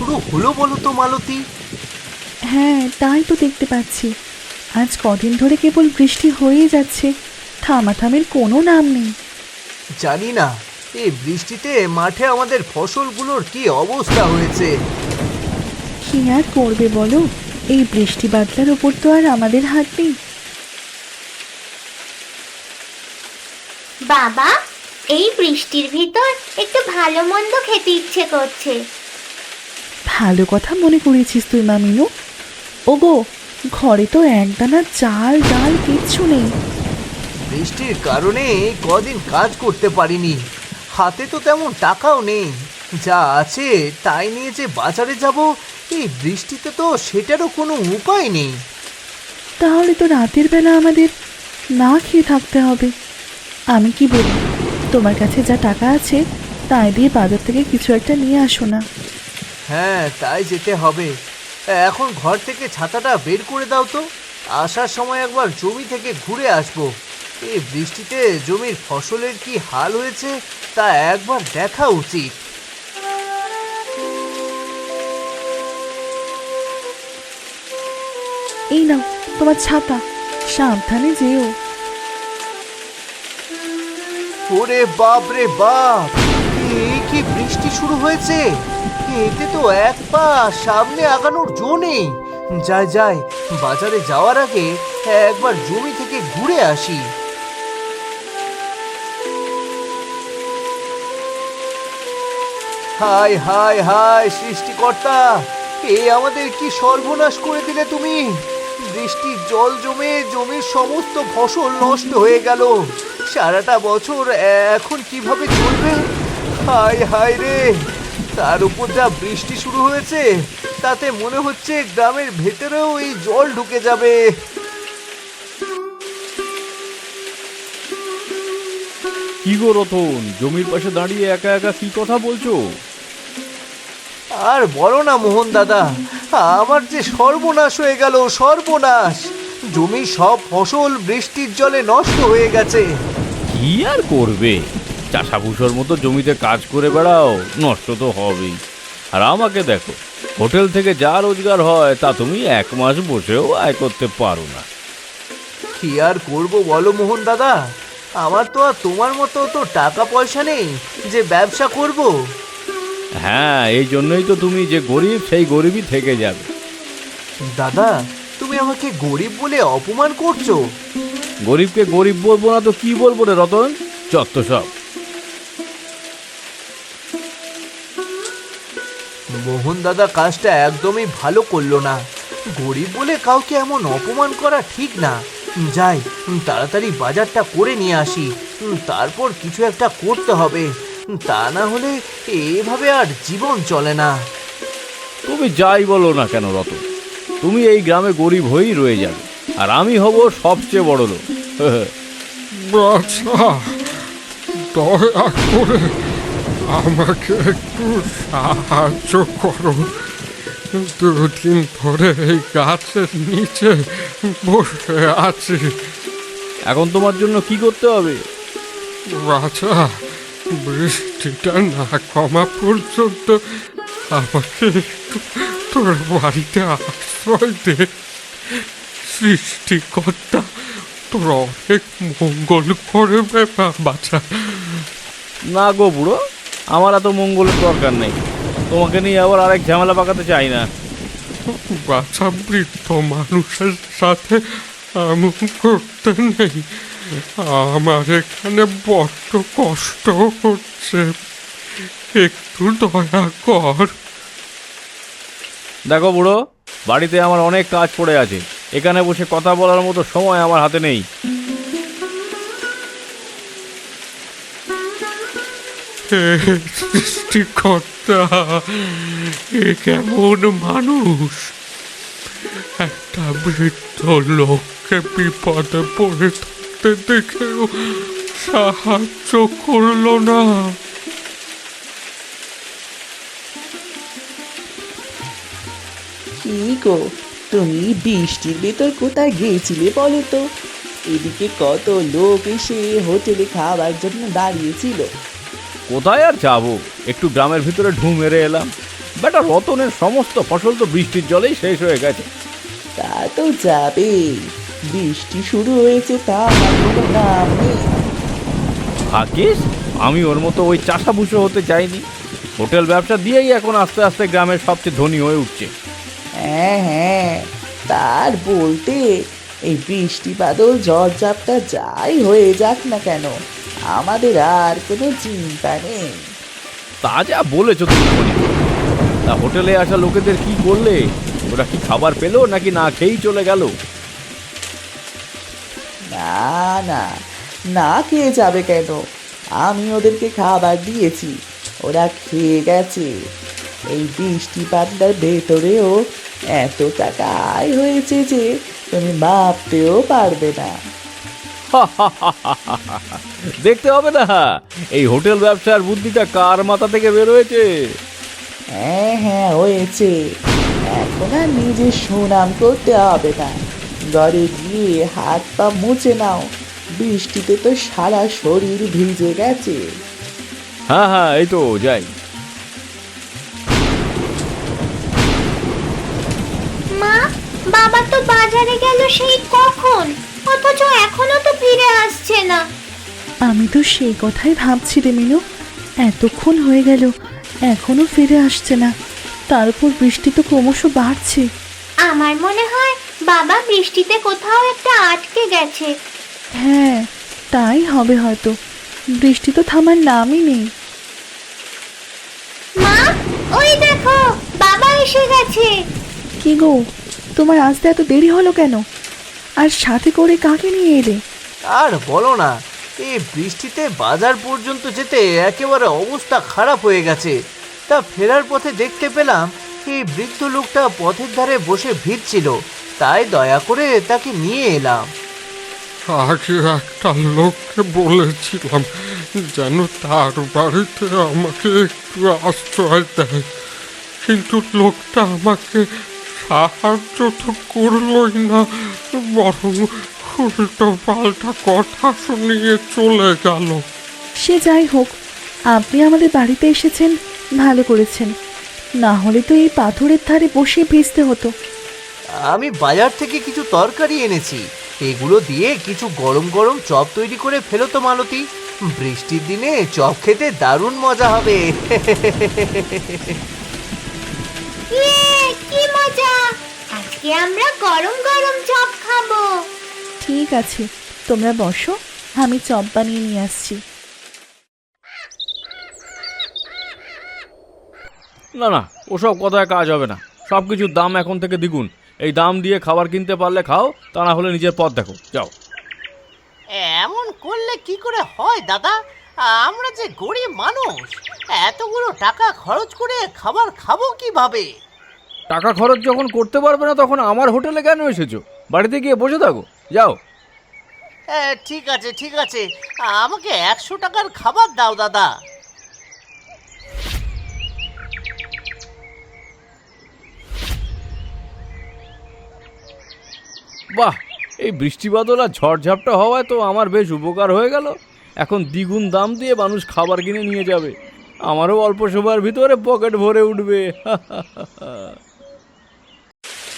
শুরু হলো বলো তো মালতী? হ্যাঁ, তাই তো দেখতে পাচ্ছি। আজ কদিন ধরে কেবল বৃষ্টি হয়েই যাচ্ছে, থামাথামির কোনো নাম নেই। জানি না, এই বৃষ্টিতে মাঠে আমাদের ফসলগুলোর কি অবস্থা হয়েছে। কি আর করবে বলো, এই বৃষ্টি বাদলার ওপর তো আর আমাদের হাত নেই। বাবা, এই বৃষ্টির ভিতর একটু ভালো মন্দ খেতে ইচ্ছে করছে। ভালো কথা মনে করেছিস তুই মা মিনু। ওগো, ঘরে তো একদানা চাল ডাল কিচ্ছু নেই। বৃষ্টির কারণে কদিন কাজ করতে পারিনি, হাতে তো তেমন টাকাও নেই। যা আছে তাই নিয়ে যে বাজারে যাব, এই বৃষ্টিতে তো সেটারও কোনো উপায় নেই। তাহলে তো রাতের বেলা আমাদের না খেয়ে থাকতে হবে। আমি কি বলি, তোমার কাছে যা টাকা আছে তাই দিয়ে বাজার থেকে কিছু একটা নিয়ে আসো না। হ্যাঁ, তাই যেতে হবে। এখন ঘর থেকে ছাতাটা বের করে দাও তো, আসার সময় একবার জমি থেকে ঘুরে আসবো। এই বৃষ্টিতে জমির ফসলের কি হাল হয়েছে তা একবার দেখা উচিত। এই নাও তোমার ছাতা, সাবধানে যেও। ওরে বাপ রে বাপ, এই কি বৃষ্টি শুরু হয়েছে! এতে তো এক পা সামনে আগানোর জো নেই। যাই যাই, বাজারে যাওয়ার আগে একবার জমি থেকে ঘুরে আসি। হায় হায় হায় সৃষ্টিকর্তা, এ আমাদের কি সর্বনাশ করে দিলে তুমি! বৃষ্টির জল জমে জমির সমস্ত ফসল নষ্ট হয়ে গেল। সারাটা বছর এখন কিভাবে চলবে! হায় হায় রে, তার উপর যা বৃষ্টি শুরু হয়েছে, তাতে মনে হচ্ছে গ্রামের ভেতরেও এই জল ঢুকে যাবে। কি গো রতন, জমির পাশে দাঁড়িয়ে একা একা কি কথা বলছো? আর বলো না মোহন দাদা, আমার যে সর্বনাশ হয়ে গেল, সর্বনাশ! জমির সব ফসল বৃষ্টির জলে নষ্ট হয়ে গেছে। কি আর করবে, চাষাভুষোর মতো জমিতে কাজ করে বেড়াও, নষ্ট তো হবেই। আর আমাকে দেখো, হোটেল থেকে যা রোজগার হয় তা তুমি 1 মাস বসেও আয় করতে পারো না। কি আর করব বলো মোহন দাদা, আমার তো আর তোমার মতো তো টাকা পয়সা নেই যে ব্যবসা করব। হ্যাঁ, এই জন্যই তো তুমি যে গরিব সেই গরিবই থেকে যাবে। দাদা, তুমি আমাকে গরিব বলে অপমান করছো। গরিবকে গরিব বলবো না তো কি বলবো রে রতন, যত সব। মোহন দাদা কাজটা একদমই ভালো করলো না। গরিব বলে কাউকে এমন অপমান করা ঠিক না। যাই, তাড়াতাড়ি বাজারটা করে নিয়ে আসি, তারপর কিছু একটা করতে হবে। তা না হলে এভাবে আর জীবন চলে না। তুমি যাই বলো না কেন রতন, তুমি এই গ্রামে গরিব হয়েই রয়ে যাবে, আর আমি হব সবচেয়ে বড় লোক। বাছা, দয়া করে আমাকে একটু সাহায্য করো। 2 দিন ধরে এই গাছের নিচে বসে আছি। এখন তোমার জন্য কি করতে হবে? বাছা, বৃষ্টিটা না কমা পর্যন্ত আমাকে একটু তোর বাড়িতে আশ্রয় দে। সৃষ্টিকর্তা তোর অনেক মঙ্গল করবে বাছা। না গো বুড়ো, আমার এত মঙ্গলের দরকার নেই, তোমাকে নিয়ে আবার আরেক ঝামেলা পাকাতে চাই না। বাছা, বৃদ্ধ মানুষের সাথে এমন করতে নেই। আমার এখানে বড্ড কষ্ট হচ্ছে, একটু দয়া কর। দেখো বুড়ো, বাড়িতে আমার অনেক কাজ পড়ে আছে, এখানে বসে কথা বলার মতো সময় আমার হাতে নেই। হে সৃষ্টিকর্তা, এ কেমন মানুষ! একটা বৃদ্ধ লোককে বিপদে পড়ে থাকতে দেখেও সাহায্য করলো না। কি গো, তুমি বৃষ্টির ভেতর কোথায় গিয়েছিলে বলো তো? এদিকে কত লোক এসে হোটেলে খাওয়ার জন্য দাঁড়িয়েছিল। কোথায় আর যাবো, একটু গ্রামের ভিতরে ঢু মেরে এলাম। বেটা রতনের সমস্ত ফসল তো বৃষ্টির জলেই শেষ হয়ে গেছে। তা তো যাবে, বৃষ্টি শুরু হয়েছে তা আমার কোনো নাম নেই। ভাগ্যিস আমি ওর মতো ওই চাষাভুষো হতে চাইনি। হোটেল ব্যবসা দিয়েই এখন আস্তে আস্তে গ্রামের সবচেয়ে ধনী হয়ে উঠছে। হ্যাঁ হ্যাঁ, তার বলতে এই বৃষ্টি বাদল ঝড়ঝাপটা যাই হয়ে যাক না কেন, আমাদের আর কোনো চিন্তা নেই। তা যা বলেছো তুমি মনি। তা হোটেলে আসা লোকেদের কি করলে? ওরা কি খাবার পেলো নাকি না খেয়েই চলে গেল? না না, না খেয়ে যাবে কেন, আমি ওদেরকে খাবার দিয়েছি, ওরা খেয়ে গেছে। এই বৃষ্টি পাতলার ভেতরেও এত টাকা আয় হয়েছে যে তুমি ভাবতেও পারবে না। দেখতে হবে না এই হোটেল ব্যবসার বুদ্ধিটা কার মাথা থেকে বের হয়েছে। হ্যাঁ হ্যাঁ হয়েছে, এখন আর নিজের সুনাম করতে হবে না, ঘরে গিয়ে হাত পা মুছে নাও, বৃষ্টিতে তো সারা শরীর ভিজে গেছে। হ্যাঁ হ্যাঁ, এই তো যাই। মা, বাবা তো বাজারে গেল সেই কখন, অথচ এখনো তো ফিরে আসছে না। আমি তো সেই কথাই ভাবছি রে মিনু, এতক্ষণ হয়ে গেল এখনো ফিরে আসছে না, তার উপর বৃষ্টি তো ক্রমশ বাড়ছে। আমার মনে হয় বাবা বৃষ্টিতে কোথাও একটা আটকে গেছে। হ্যাঁ, তাই হবে হয়তো, বৃষ্টি তো থামার নামই নেই। মা, ওই দেখো বাবা এসে গেছে। কি গো, তোমার আসতে এত দেরি হলো কেন? আর সাথে করে কাকে নিয়ে এলে? আর বলো না, এই বৃষ্টিতে বাজার পর্যন্ত যেতে একেবারে অবস্থা খারাপ হয়ে গেছে। তা ফেরার পথে দেখতে পেলাম এই বৃদ্ধ লোকটা পথের ধারে বসে ভিজছিল, তাই দয়া করে তাকে নিয়ে এলাম। আগে একটা লোককে বলেছিলাম যেন তার বাড়িতে আমাকে একটু আশ্রয় দেয়, কিন্তু লোকটা আমাকে সাহায্য তো করলই না, বরং উল্টো পাল্টা কথা শুনিয়ে চলে গেল। সে যাই হোক, আপনি আমাদের বাড়িতে এসেছেন, ভালো করেছেন, না হলে তো এই পাথরের ধারে বসে ভিজতে হতো। আমি বাজার থেকে কিছু তরকারি এনেছি, এগুলো দিয়ে কিছু গরম গরম চপ তৈরি করে ফেলো তো মালতী, বৃষ্টির দিনে চপ খেতে দারুণ মজা হবে। ইয়ে, কি মজা! আজকে আমরা গরম গরম চপ খাবো। ঠিক আছে, তোমরা বসো, আমি চপ বানিয়ে নিয়ে আসছি। না না, ওসব কথায় কাজ হবে না। সব কিছুর দাম এখন থেকে দ্বিগুণ। এই দাম দিয়ে খাবার কিনতে পারলে খাও, তা না হলে নিজের পথ দেখো, যাও। এমন করলে কি করে হয় দাদা? আমরা যে গরিব মানুষ, এতগুলো টাকা খরচ করে খাবার খাবো কিভাবে? টাকা খরচ যখন করতে পারবে না তখন আমার হোটেলে কেন এসেছো? বাড়িতে গিয়ে বসে থাকো, যাও। ঠিক আছে ঠিক আছে, আমাকে 100 টাকার খাবার দাও দাদা। বাহ, এই বৃষ্টি বাদল আর ঝড়ঝাপটা হওয়ায় তো আমার বেশ উপকার হয়ে গেল। এখন দ্বিগুণ দাম দিয়ে মানুষ খাবার কিনে নিয়ে যাবে, আমারও অল্প সময়ের ভিতরে পকেট ভরে উঠবে।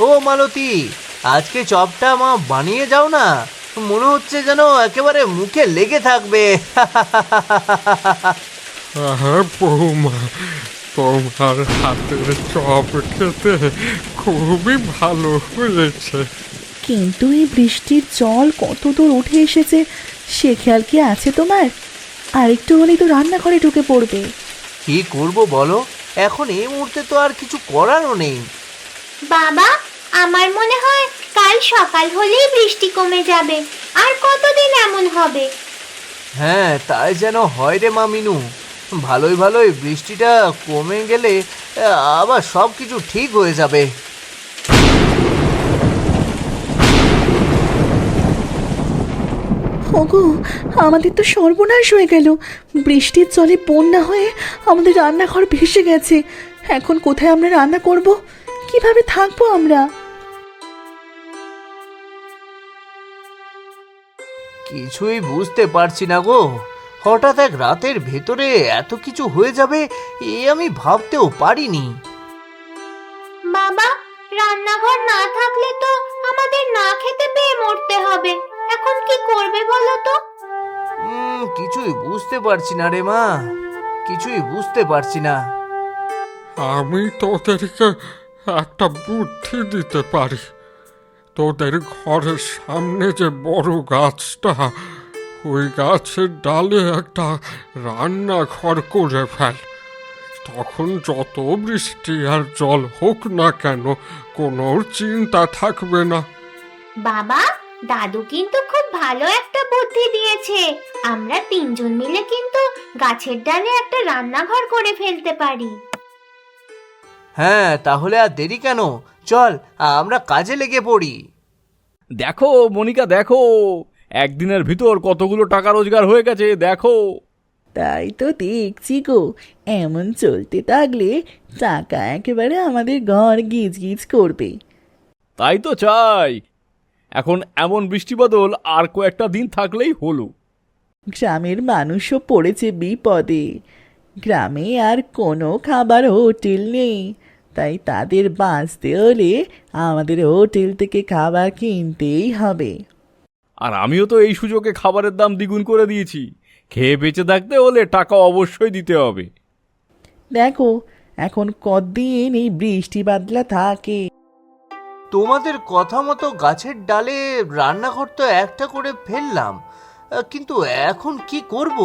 ও মালতী, আজকে চপটা মা বানিয়ে যাও না, মনে হচ্ছে যেন একেবারে মুখে লেগে থাকবে। হ্যাঁ বৌমা, তোমার হাতের চপ খেতে খুবই ভালো হয়েছে। কিন্তু এই বৃষ্টির জল কত দূর উঠে এসেছে সে খেয়াল কি আছে তোমার? আর একটু হলেই তো রান্নাঘরে ঢুকে পড়বে। কি করব বলো, এখন এই মুহূর্তে তো আর কিছু করারও নেই। বাবা, আমার মনে হয় কাল সকাল হলেই বৃষ্টি কমে যাবে। আর কতদিন এমন হবে? হ্যাঁ, তাই যেন হয় রে মা মিনু। ভালোই ভালোই বৃষ্টিটা কমে গেলে আবার সব কিছু ঠিক হয়ে যাবে। ওগো, আমাদের তো সর্বনাশ হয়ে গেল, বৃষ্টির জলে বন্যা হয়ে আমাদের রান্নাঘর ভেসে গেছে। এখন কোথায় আমরা রান্না করব? কিভাবে থাকবো আমরা? কিছুই বুঝতে পারছি না গো, হঠাৎ এক রাতের ভেতরে এত কিছু হয়ে যাবে এ আমি ভাবতেও পারিনি। রান্নাঘর না থাকলে তো আমাদের না খেতে পেয়ে মরতে হবে। এখন কি করবে বলো তো? কিছুই বুঝতে পারছি না রে মা, কিছুই বুঝতে পারছি না। আমি তোদেরকে একটা বুদ্ধি দিতে পারি। তোদের ঘরের সামনে যে বড় গাছটা, ওই গাছের ডালে একটা রান্নাঘর করে ফেল। তখন যত বৃষ্টি আর জল হোক না কেন, কোনো চিন্তা থাকবে না। বাবা, দাদু কিন্তু খুব ভালো একটা বুদ্ধি দিয়েছে। আমরা তিনজন মিলে কিন্তু গাছের ডালে একটা রান্নাঘর করে ফেলতে পারি। হ্যাঁ, তাহলে আর দেরি কেন, চল আমরা কাজে লেগে পড়ি। দেখো মনিকা, দেখো একদিনের ভিতর কতগুলো টাকা রোজগার হয়ে গেছে, দেখো। তাই তো দেখছি গো, এমন চলতে থাকলে টাকা একেবারে আমাদের ঘর গিজ গিজ করবে। তাই তো চাই। এখন এমন বৃষ্টি বাদল আর কয়েকটা দিন থাকলেই হলো। গ্রামের মানুষও পড়েছে বিপদে। গ্রামে আর কোনো খাবার হোটেল নেই, তাই তাদের বাঁচতে হলে আমাদের হোটেল থেকে খাবার কিনতেই হবে। আর আমিও তো এই সুযোগে খাবারের দাম দ্বিগুণ করে দিয়েছি। খেয়ে বেঁচে থাকতে হলে টাকা অবশ্যই দিতে হবে। দেখো এখন কতদিন এই বৃষ্টি বাদলা থাকে। তোমাদের কথা মতো গাছের ডালে রান্নাঘর তো একটা করে ফেললাম, কিন্তু এখন কি করব,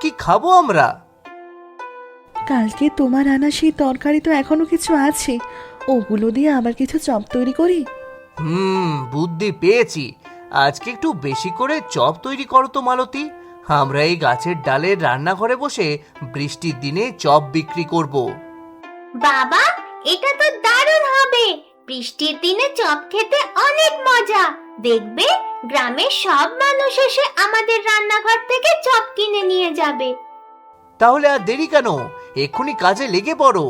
কি খাবো আমরা? কালকে তোমার আনা সেই তরকারি তো এখনো কিছু আছে, ওগুলো দিয়ে আবার কিছু চপ তৈরি করি। বুদ্ধি পেয়েছি। আজকে একটু বেশি করে চপ তৈরি করো তো মালতী। আমরা এই গাছের ডালের রান্নাঘরে বসে বৃষ্টির দিনে চপ বিক্রি করব। বাবা, এটা তো দারুণ হবে। বৃষ্টির দিনে চপ খেতে অনেক মজা। দেখবে গ্রামের সব মানুষ এসে আমাদের রান্নাঘর থেকে চপ কিনে নিয়ে যাবে। তাহলে আর দেরি কেন, এক্ষুনি কাজে লেগে পড়ো।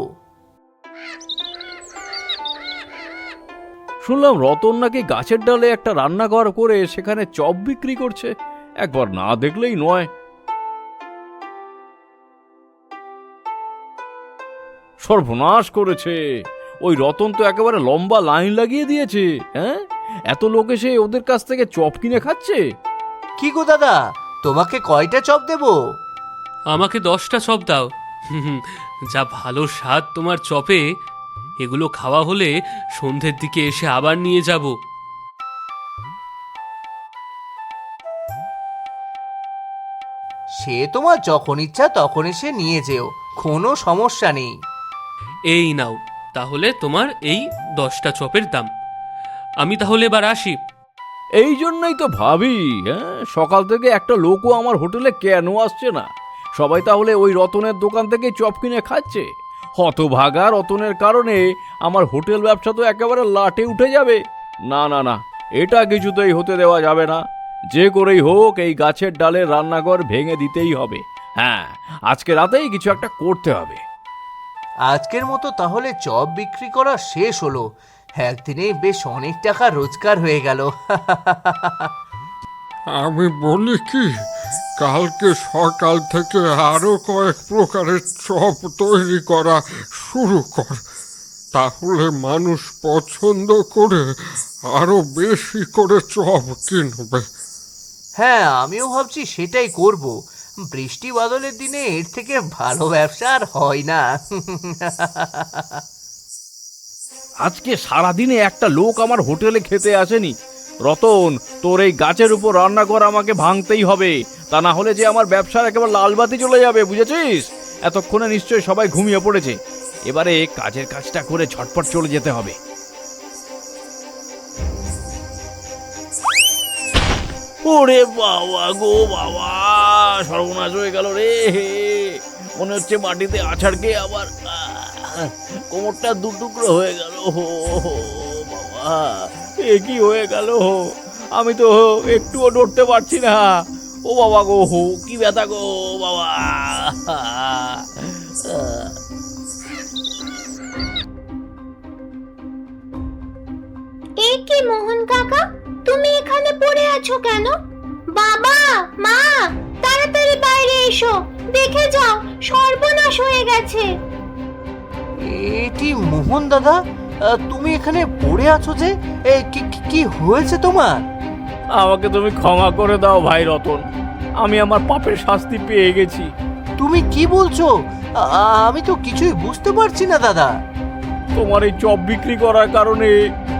শুনলাম রতন নাকি গাছের ডালে একটা রান্নাঘর করে সেখানে চপ বিক্রি করছে। একবার না দেখলেই নয়। সর্বনাশ করেছে, ওই রতন তো একেবারে লম্বা লাইন লাগিয়ে দিয়েছে। হ্যাঁ, এত লোক এসে ওদের কাছ থেকে চপ কিনে খাচ্ছে। কি গো দাদা, তোমাকে কয়টা চপ দেবো? আমাকে 10টা চপ দাও। যা ভালো স্বাদ তোমার চপে, এগুলো খাওয়া হলে সন্ধ্যের দিকে এসে আবার নিয়ে যাব। সে তোমার যখন ইচ্ছা তখন এসে নিয়ে যেও, কোনো সমস্যা নেই। এই নাও তাহলে তোমার এই 10টা চপের দাম। আমি তাহলে এবার আসি। এই জন্যই তো ভাবি, হ্যাঁ, সকাল থেকে একটা লোকও আমার হোটেলে কেন আসছে না। সবাই তাহলে ওই রতনের দোকান থেকে চপ কিনে খাচ্ছে। হতভাগা রতনের কারণে আমার হোটেল ব্যবসা তো একেবারে লাটে উঠে যাবে। না না না, এটা কিছুতেই হতে দেওয়া যাবে না। যে করেই হোক এই গাছের ডালের রান্নাঘর ভেঙে দিতেই হবে। হ্যাঁ, আজকে রাতেই কিছু একটা করতে হবে। আজকের মতো তাহলে চপ বিক্রি করা শেষ হলো। একদিনেই বেশ অনেক টাকা রোজগার হয়ে গেল। আমি বলি কি, কালকে সকাল থেকে আরো কয়েক প্রকারের চপ তৈরি করা শুরু কর। তাহলে মানুষ পছন্দ করে আরো বেশি করে চপ কিনবে। হ্যাঁ, আমিও ভাবছি সেটাই করব। বৃষ্টি বাদলের দিনে এর থেকে ভালো ব্যবসা আর হয় না। আজকে সারাদিনে একটা লোক আমার হোটেলে খেতে আসেনি। রতন, তোর এই গাছের উপর রান্নাঘর আমাকে ভাঙতেই হবে, তা না হলে যে আমার ব্যবসার একেবারে লালবাতি চলে যাবে, বুঝেছিস? এতক্ষণে নিশ্চয়ই সবাই ঘুমিয়ে পড়েছে। এবারে কাজের কাজটা করে ঝটপট চলে যেতে হবে। ওরে বাবা গো বাবা, সর্বনাশ হয়ে গেল রে। মনে হচ্ছে মাটিতে আছাড় খেয়ে আবার কোমরটা দু টুকরো হয়ে গেল। বাবা, এ কি হয়ে গেল? আমি তো একটুও নড়তে পারছি না। ও বাবা গো, কি ব্যথা গো বাবা। এ কি মোহন কাকা, তুমি এখানে পড়ে আছো কেন? বাবা, মা, তাড়াতাড়ি বাইরে এসো, দেখে যাও সর্বনাশ হয়ে গেছে। এটি মোহন দাদা, তুমি এখানে পড়ে আছো যে? কি হয়েছে তোমার? আমাকে তুমি ক্ষমা করে দাও ভাই রতন, আমি আমার পাপের শাস্তি পেয়ে গেছি। তুমি কি বলছো? আমি তো কিছুই বুঝতে পারছি না দাদা। তোমার এই চপ বিক্রি করার কারণে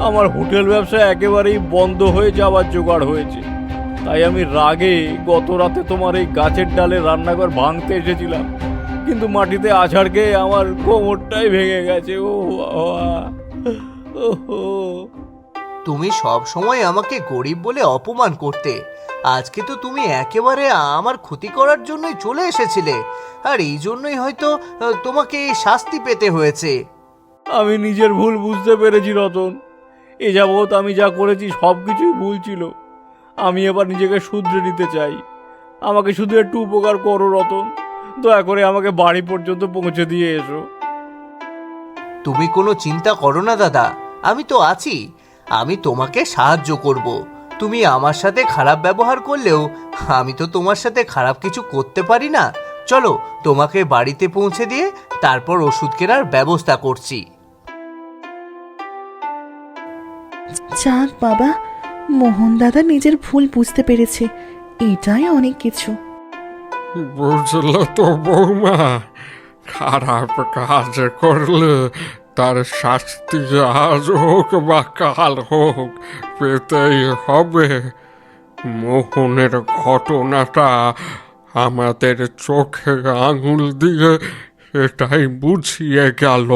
আমার হোটেল ব্যবসা একেবারেই বন্ধ হয়ে যাওয়ার জোগাড় হয়েছে। তাই আমি রাগে গত রাতে তোমার এই গাছের ডালে রান্নাঘর ভাঙতে এসেছিলাম, কিন্তু মাটিতে আছাড় খেয়ে আমার কোমরটাই ভেঙে গেছে। ও বাবা, ওহো। তুমি সব সময় আমাকে গরিব বলে অপমান করতে, আজকে তো তুমি একেবারে আমার ক্ষতি করার জন্যই চলে এসেছিলে, আর এই জন্যই হয়তো তোমাকে এই শাস্তি পেতে হয়েছে। আমি নিজের ভুল বুঝতে পেরেছি রতন। এ যাবৎ আমি যা করেছি সব কিছুই ভুল ছিল। আমি এবার নিজেকে শুধরে নিতে চাই। আমাকে শুধু একটু উপকার করো রতন, দয়া করে আমাকে বাড়ি পর্যন্ত পৌঁছে দিয়ে এসো। তুমি কোনো চিন্তা করো না দাদা, আমি তো আছি। আমি তোমাকে সাহায্য করব। তুমি আমার সাথে খারাপ ব্যবহার করলেও আমি তো তোমার সাথে খারাপ কিছু করতে পারি না। চলো, তোমাকে বাড়িতে পৌঁছে দিয়ে তারপর ওষুধ কেনার ব্যবস্থা করছি। যাক বাবা, মোহন দাদা নিজের ভুল বুঝতে পেরেছে, এটাই অনেক কিছু। বুঝলে তো বৌমা, খারাপ কাজ করলে তার শাস্তি আজ হোক বা কাল হোক পেতেই হবে। মোহনের ঘটনাটা আমাদের চোখে আঙুল দিয়ে এটাই বুঝিয়ে গেল।